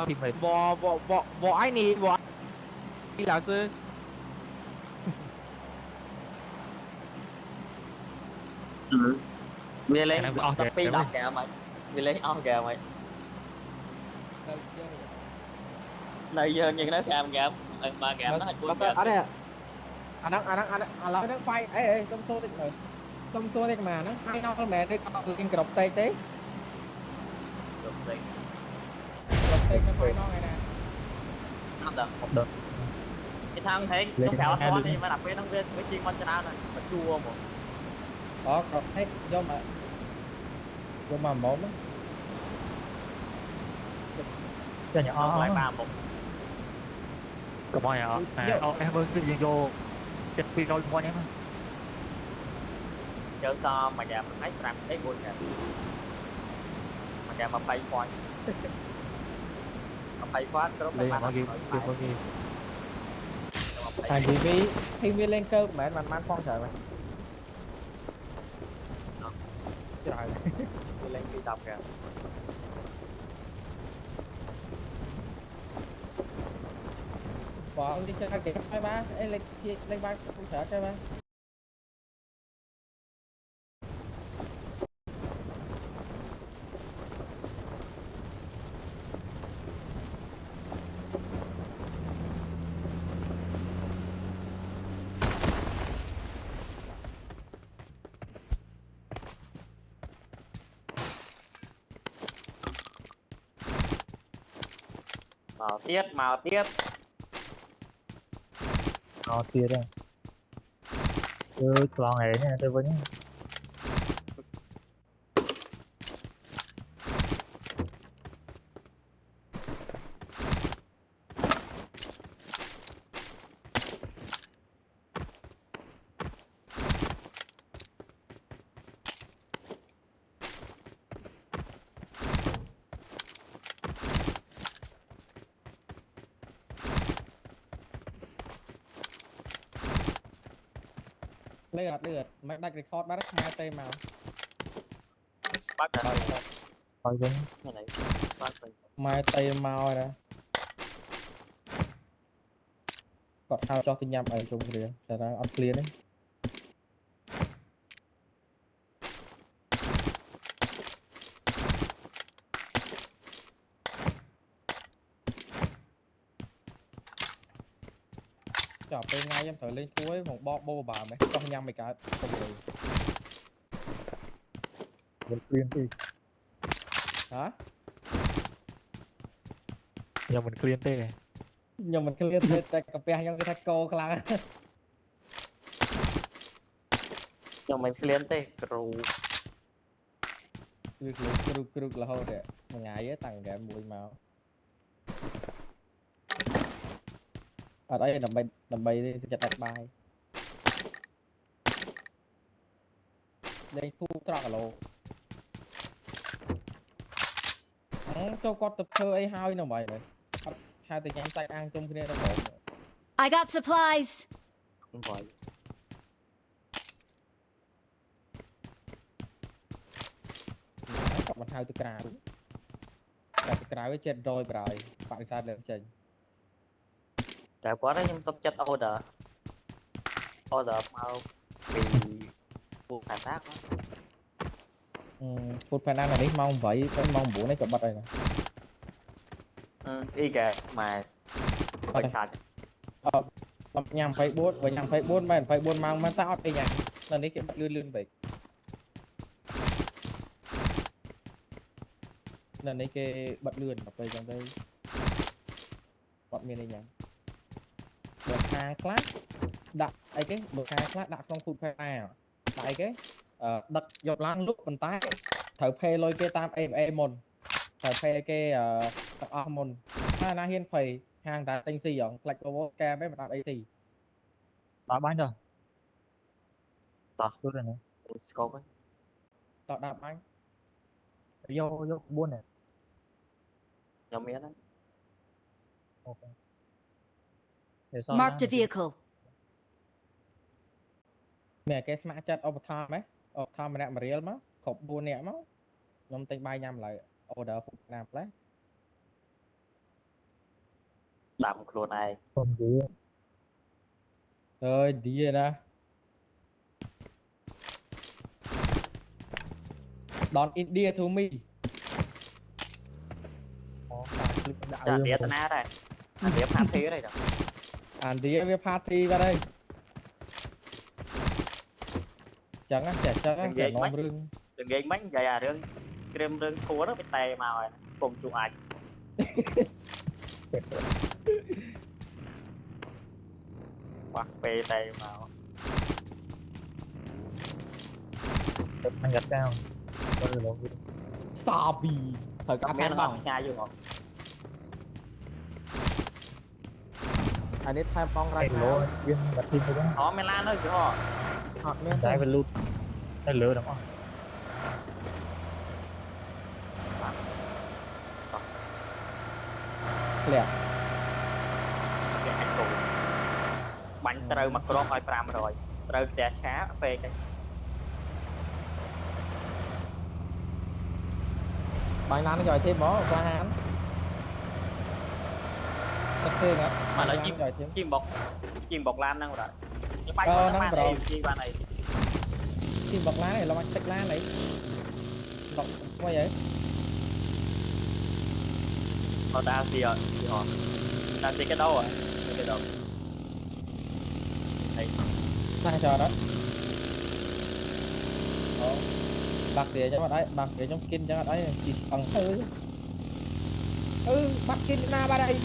thì mệt võ ai nì võ đi lão sư vì khả lấy năng bị on tập pi kìa đọc mày kìa mày vì lấy on kìa mày này giờ nhìn nó cam cam mà cam nó hay nó buồn có cam ở chứ đây nói đang quay ấy trong số định rồi trong số định mà nó hay nó mẹ đây có cái cột tay tế được xí cột tay nó quay nó này nè nó được không được cái thằng thế lên trong kẹo nghe to luôn đi mà đặc biệt thằng viên với chiên con chân này mà chua mà đó cột tay do mà món đó cho nó lại nhỏ ba một cầm mọi nhỏ à em ơi cái gì vô chật pin rồi mua nhé chơi sao mà nhà mình thấy làm thấy buồn kìa mà nhà mà bay coi mà bay quá cái đó phải lên bắt mà được game rồi game phải game à gì vì khi vi lên cơ mẹ mình mang con sợ mày trời đi lên đi đọc kìa bỏ đi chơi cái hai ba ấy lên ba không sợ chơi ba màu tiết nó kia đây cứ lo ngày nè tôi vẫn lượt mày đặt record bắt mai tay màu bắt rồi coi vẫn cái này bắt rồi mai tay màu rồi còn how cho tin nhầm ở trong kia tại ra ăn clear đấy chọn bên ngay em thử lên cuối một bo bà mày trong nhầm mày cả không được vẫn clean đi hả giờ mình clean tê nhưng mình clear tay cà phê nhưng cái thạch cô là nhưng mình sẽ lên tê cừu cực là thôi đấy một ngày ấy tặng cái mùi màu ở đây làm bay đi sẽ đặt bài đây thu trọ lộ cho con tập thơ ấy hai nào mày này hai từ nhắm tay ăn trong kia nó khổ I got supplies. không phải cặp mặt hai từ cào với chết rồi bạn sao được trình tại quá đấy nhưng sắp chết order mau vì buồn phản tác đó phút phải ăn là đi mong vậy vẫn mong bố này cặp mặt này y kìa mà bình thành nhằm phải bốn mà phải bốn mang tao đi nhàng lần đấy cái lươn vậy lần đấy cái bật lươn ở đây trong đây bọn miền này nhàng được hàng class đặt ấy cái được hàng class đặt trong phút phải nào tại cái đặt dọc lăng lúc mình tái thở phê lôi cái tam em một thở phê cái tập một na hiên phầy hàng đã tinh xì ở like over cam với mặt đặt AC đá bánh rồi tao tốt rồi này scope ấy tạo đạp anh vô vô buôn này nhóm miếng đấy ok để sau Marked a nhá vehicle. mẹ cái smart chat overtime ấy overtime mà nè mà real mà khổng buôn nè mà nhóm tinh bay nhầm lại order phục làm đấy đầm luôn này Không gì. Rồi đi nè. Don't India to me. chả đĩa tên á đây đĩa phát thế đây rồi Anh đi với party ra đây. Chẳng á, sẽ nom rừng. đừng gây mấy vậy à rương scream rương thua đó bị tè màu rồi cùng chụp ảnh hoặc bê tè màu Anh gặp cao. Sabi. Thời các cả bé tháng nó bằng. ngay vô ngọt Anh ấy thay bong ra Cái lỗ viên gặp thêm cái đó. họ mày lan thôi chứ họ Hot miếng Trái đây. về lút. Cái lửa đúng không? Lẹ. cái anh tụ bánh trâu mà crop hai pram rồi trâu té xá về cái Bạn năn rồi thêm bó ra hắn. Thật sự á. mà nói rồi thêm. chim bọc lan năng rồi những bánh Ờ, nó năng ban rồi. này chi ban này Chim bọc lá này, lo anh lá này. Bọc quay vậy. họ đa gì rồi thì họ đa gì cái đâu rồi cái đâu này Đang chờ đó. Bạc để cho đấy, bạc để trong skin cho đấy chỉ bằng bạc skin na ba đây.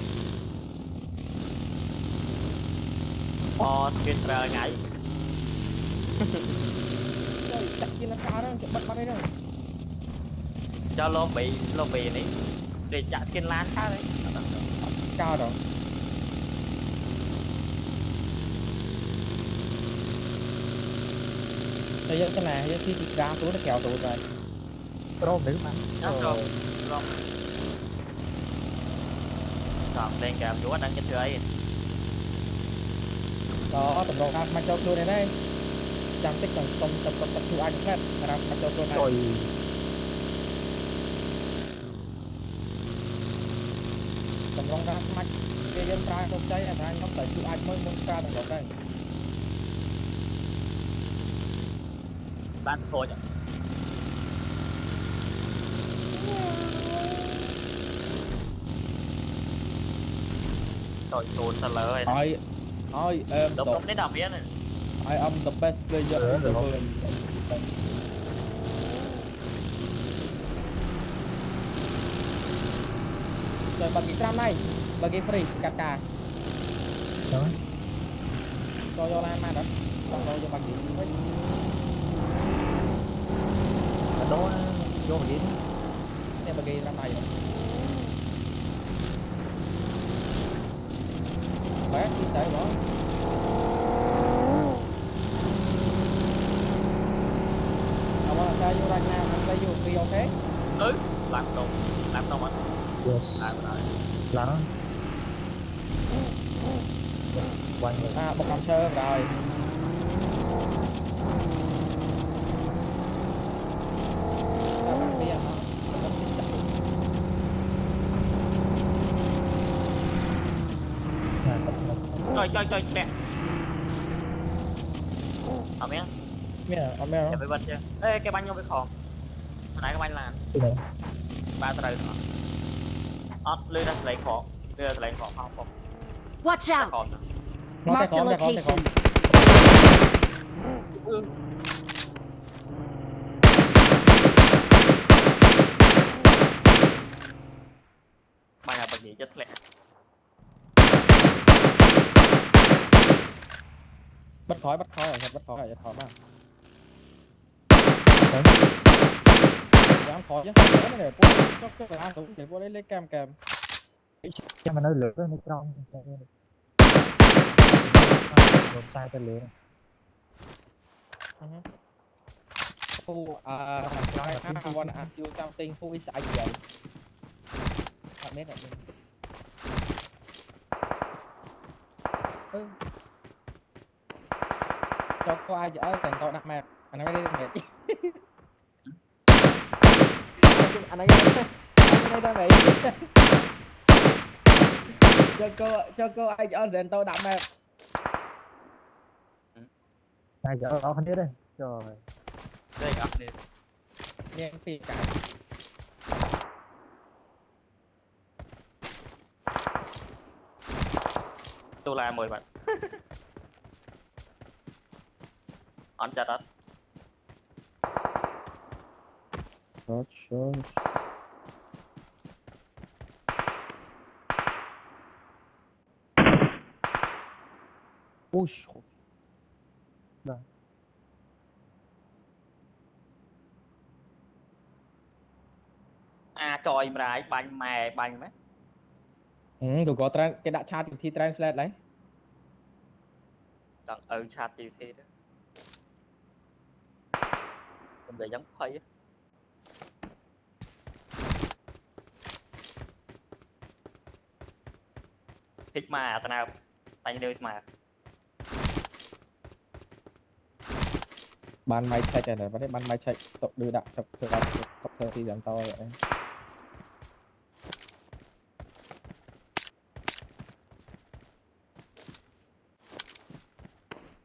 họ cái trời ngại Rồi, đặt skin là cao đó, bắt đây đâu. cho lo bị này để chặt skin lan khác đấy Cao rồi. Bây giờ cái này khi ra túi nó kéo túi rồi. Pro nữ mà. rồi còn lên kèm chúa đang trên chơi Đó, tầm đầu mặt cho túi này đây. Chẳng tích tổng tập thu anh khác, ra mặt cho túi này. Rồi. Tầm rong ra mặt cái dân trai không cháy anh không phải thu anh mới muốn ra tầm đầu đây. ban thôi rồi tụt thật lời Ôi em đúng đúng đến đồng ý này I am the best player in the world. Rồi bagi tram này, bagi free kata. Đó. Cho lan mà đó. Còn đâu cho bagi free. Ở đó vô mà đến. Ini bagi tram này. Baik, kita đó. Kamu saya right now, I'm say you be okay? làm đâu anh Yes. làm rồi Lắng. Quanh rồi. À, một làm sơ rồi. Các bạn kia hả? chơi nè ở miếng Mẹ, ông mẹ để nó. phải bên chứ ê cái bánh vô cái khòn hồi nãy cái bánh là Cái này. ba tờ nữa lưới ra lấy khòn không Watch out! khòn Nó Marked a tay con. location. ba nhà bật gì chết lẹ Bắt khói rồi, bắt khói mà. Đấy. Dám khói chứ, khói này để có cái làm cũng để vô lấy cam. Cho mà nó lửa nó trong. Một sai cái lửa. Who I want to ask you something. Who is Aikiel? Bạn biết rồi. Cho có ai ở thành tàu đặt map. Anh nói đi mệt. Anh nói đi. Anh nói đi mệt. cho cô anh ở dền tôi đậm em. này giờ ở không biết đây trời đây gặp đi Nè phi cả. tôi là 10 bạn on chặt đó Short. Ui. à trời mày bánh mè bánh mấy Tụi có cái đã chat thì translate đấy. đằng chat gì thế đó không để giống phây á thích mà tao nào bánh đưa mà Ban máy check này vấn đề ban máy check tụi đưa đạn tập thơ thì giảm to vậy.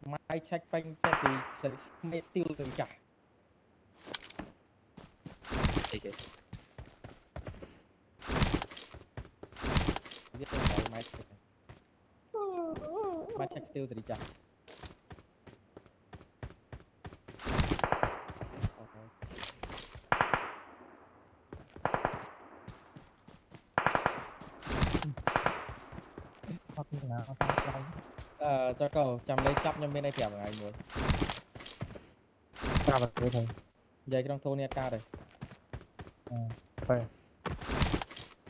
Máy check banh check thì sẽ mấy tiêu từng chả. thì kì Biết rồi máy check. Máy check tiêu thì chả. hoặc như nào Cho cậu chăm lấy chấp nhưng bên đây kèm ngày mới. sao mà thế thôi Dây cái đồng thôn này ca rồi. phải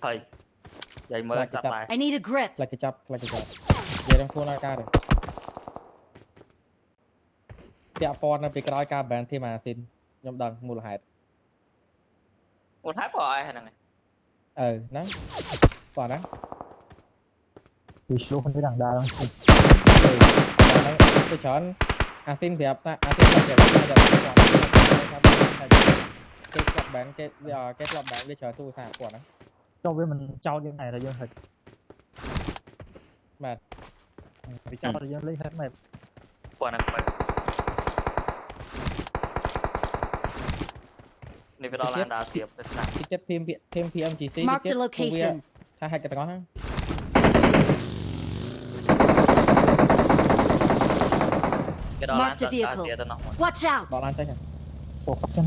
thầy vậy mới Lại sắp cái lại I need a grip. Lại cái chấp. Dây đồng thôn này ca rồi. Tiap pon nó bị cái ca bán thêm mà xin nhóm đằng mua hạt. một hát rồi hay này Nắng. Còn đó. thì số không biết đằng đa Tôi chọn xin việc ta xin việc ta giờ còn cái club bán cái club bán bây giờ thu sản của nó cho với mình trao như này là dân thật mà vì trao là dân lấy hết mày quả này này phải đo là đào tiệp để làm cái chất thêm PMGC Mark the location. hai cái đó ha cái đó là Mark the vehicle. tiệp nó Watch out. bỏ lan chắc cổ phát chân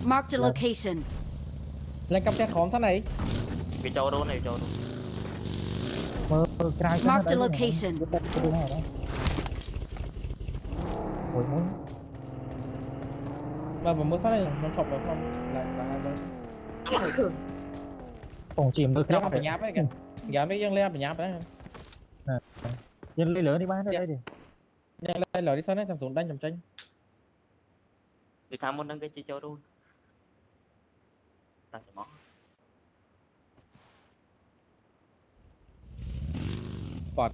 Mark the Dạ. location. lên cặp test khóm thế này vì châu đô này châu đô mơ cài Mark the location. ôi muốn mà vừa mới phát này nó chọc được không lại phòng chìm mơ cái cái phải nháp ấy kìa dám đấy dân lên phải nháp đấy dân lấy lớn đi bán đây đi dân lên lời đi sau này Samsung đánh chầm tranh vì tham muốn đăng cái chi châu đô ta chỉ món còn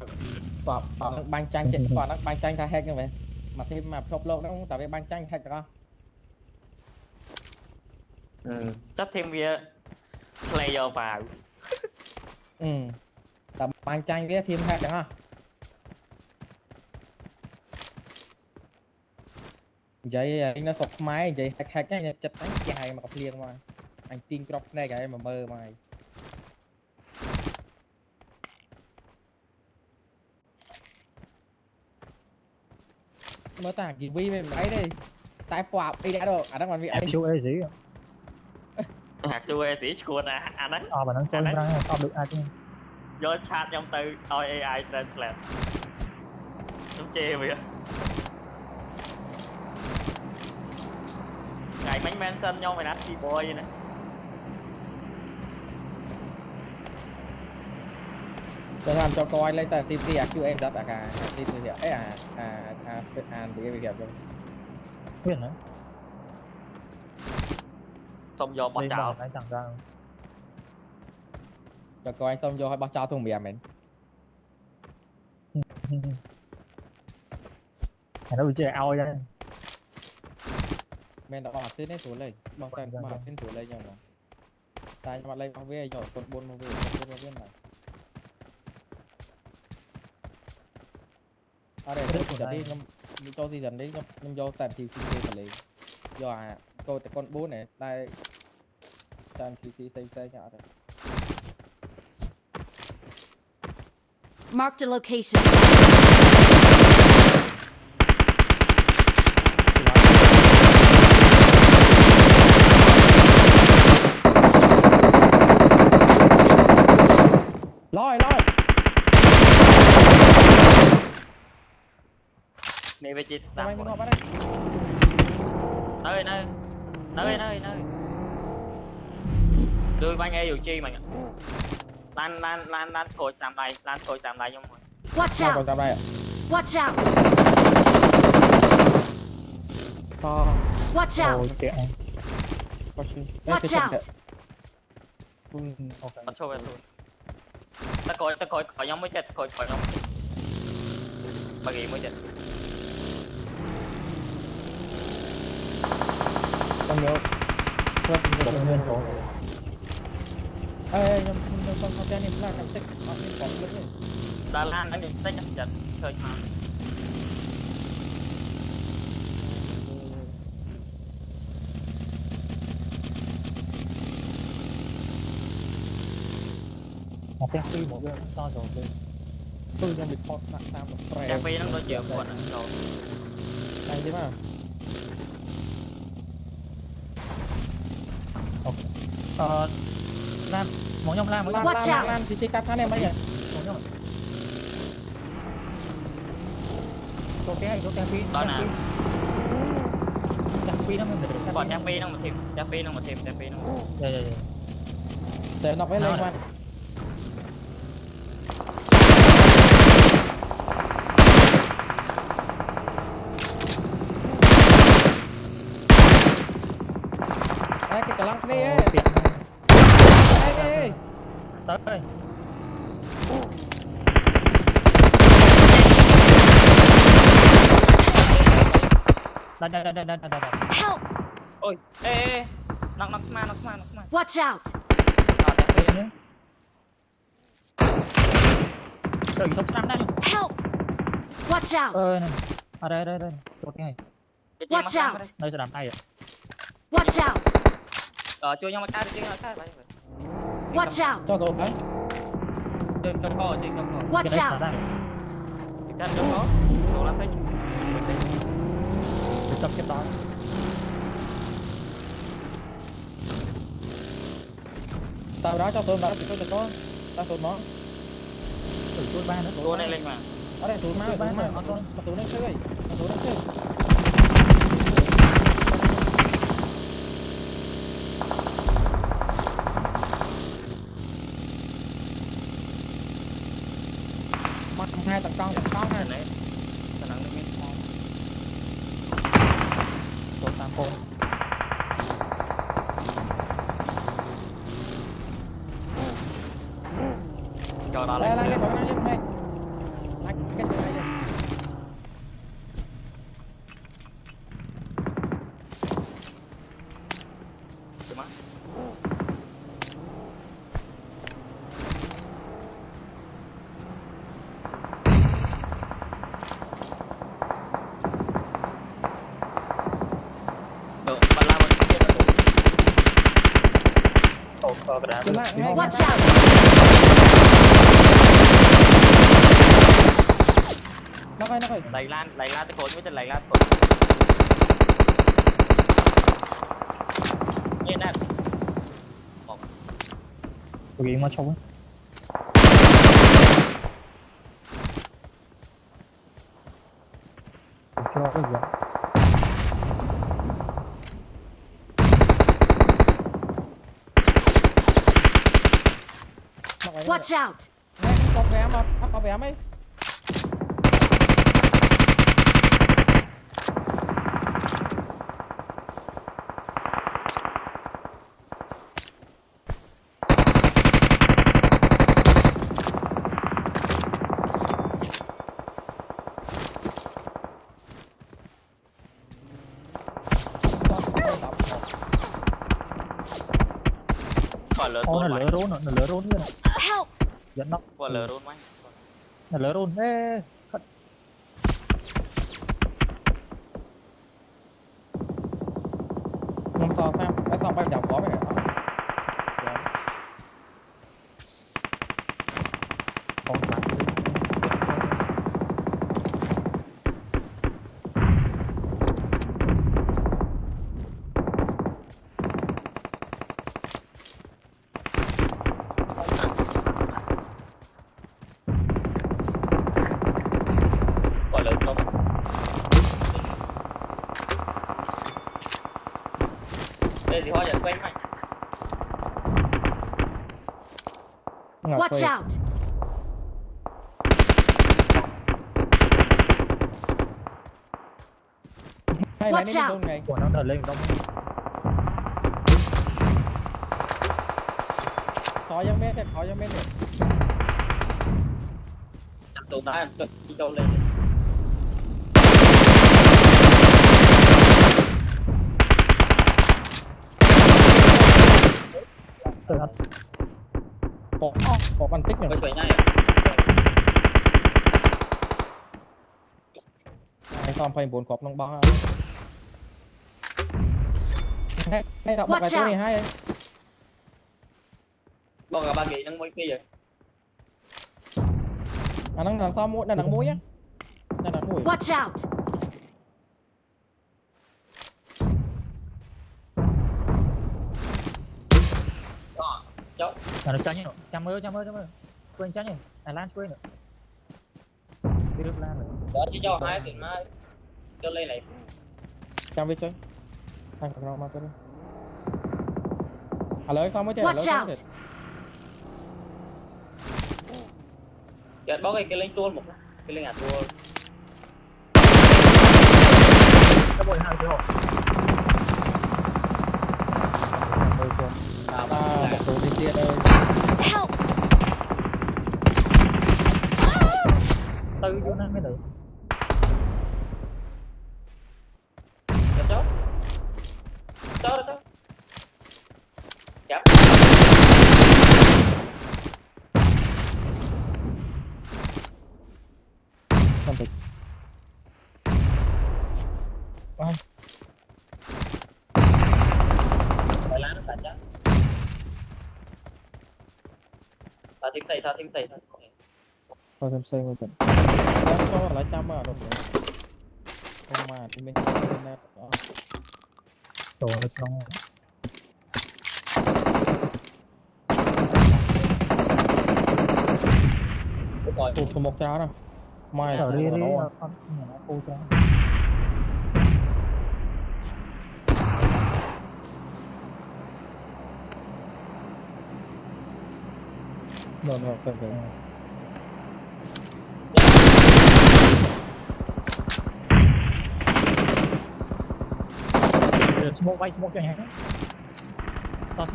bang tranh chuyện còn nó bang tranh thay hết như vậy mà thêm mà phop lâu nó cũng tại vì bang tranh hết rồi chấp thêm vía player vào tập bang tranh với thêm hết rồi vậy anh nó sọc máy vậy hack cái chật đánh dài mà cặp liền mà anh tiên crop này cái mà mơ mày mới tả kỳ vi về máy đây tại quạp đi đã rồi à đang còn bị anh siêu ê gì hạt chú ê tí chua nè anh ấy mà nó chơi ra không được ai chứ vô chat trong từ oi AI translate chúng chê vậy ngày bánh men xanh nhau mày nát đi boy vậy nè tôi làm cho coi lấy ta tin tia kêu em ra cả tin tia ấy thì cái việc rồi biết nữa xong vô bắt chào anh chẳng ra cho coi xong vô hay bắt chào thùng bìa mình nó bị chơi ao ra mình đã bảo xin đấy xuống lên bảo xin xuống lên nhau mà tại mà lên bằng về nhỏ con buôn bằng về này ở đây tôi season đi nhưng cho season đi nhưng vô tàn TC phải liền do tôi tại con bố này đây tàn TC xây nhỏ rồi Marked a location. lôi này về chị sao làm anh rồi. ngọc ở đây nơi đưa bánh e dù chi mà lan thôi làm lại nhưng mà Watch còn out! tao đây Watch out! to Watch ôi out! kìa Watch out! ok bắt thôi ta coi nhóm mới chết coi nhóm bà gì mới chết con nhớ một nguyên số ê nhưng con cha này là nằm tích nó nên còn lớn rồi Đà Lan đang đi tới chắc chắn chơi mà một cái phi một cái so rồi tôi đang bị thoát nặng tam một tre Cà phê nó có chiều quần rồi này chứ mà Lan mỗi nhóm Lan Watch out. lan thì chỉ cắt thằng em mấy vậy mỗi nhóm chỗ cái phi đó nè cái phi nó mới được còn cà phê nó mà thêm cà phê nó dạ để nó phải lên quan đây cái lăng đi ấy tiện đây tới đây Help! ôi ê nó mà Watch out! đó cà phê nữa rồi sống năm đây Help! Watch out! này ở đây chỗ cái này Watch out! nơi sẽ làm tay ạ Watch out! chui nhau mà cá đi lại Watch out! cho tôi đấy trên co Watch cái đấy out! ra trên có đồ làm thấy để tập cái đó tao đó cho tôi đó thì tôi có tao tôi nó thử tôi ba nữa tua này lên mà ở đây tôi má tôi má mà tôi nó chơi mà tôi nó chơi mặt hai tầng con này đấy khả năng nó biết tôi tam cô cho đó đây lên cái bọn nó đây lại cái này đây đúng không được bà la mình kia nó tổ cái tôi đá lại ngay Watch out! nó phải lấy lan tới cột mới tên lấy lan như nè tôi ghi mà trông cho cái gì Watch out! có vé mà có vé mấy còn lỡ ô tuôn nó lỡ rốn như này Help! dẫn nó còn lỡ rôn quá nó lỡ rốn ê con bắn Quả lớn không? Đây thì hoa giờ quen mày. Ngọc Watch ơi. out! Hay lại Watch đến out. đôn ngày của nó đợt lên đông khó giống mét khó giống mét rồi Làm tù đá ăn cận đi đâu lên. từ hết có bắn tích rồi Quay xuôi ngay à? anh xong phải 4 cọp nông bao hay đọc một cái Watch chỗ này out. hay ấy. Bọn cả ba kỳ đang mấy kia rồi. À đang đằng sau mũi là đằng mũi á là đằng mũi Watch out! Đó, cháu. là nó tránh nhỉ chăm ơi quên tránh nhỉ Lan quên nữa đi được Lan rồi Đó chỉ cho hai thì mai cho lên này. chăm biết chơi anh phải mà chơi đi à lấy xong mới chơi Watch lấy out! xong Giờ bóc cái lên tuôn một cái lên tuôn. cái bồi hai cái hộp À, à một số đi kia đây Help! tư vô năng cái này cháu. Cháu đó cháu. Chắp. không được Phải lá nó sạch chứ. Thao thêm xây thôi. thôi thêm xây một trận cho lại trăm à đồng không mà thì mình đồ nó trong Đúng rồi. tụt số một trái đâu mai ở đi đi nó con nhà nó cô cho rồi cần phải smoke bay smoke cho nhé to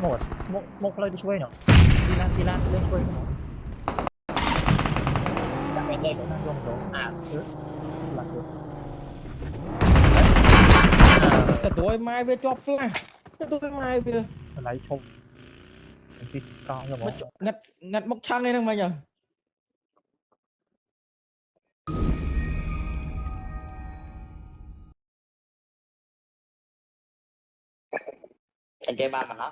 smoke lên đi chơi nữa đi lan lên chơi nữa Chắc cái đây nó đang dùng đồ à là được cái tuổi mai về chọc là cái tuổi mai về lấy chụp cái con cho bọn ngặt ngặt mốc trăng này đang mày nhở anh chơi ba mà nó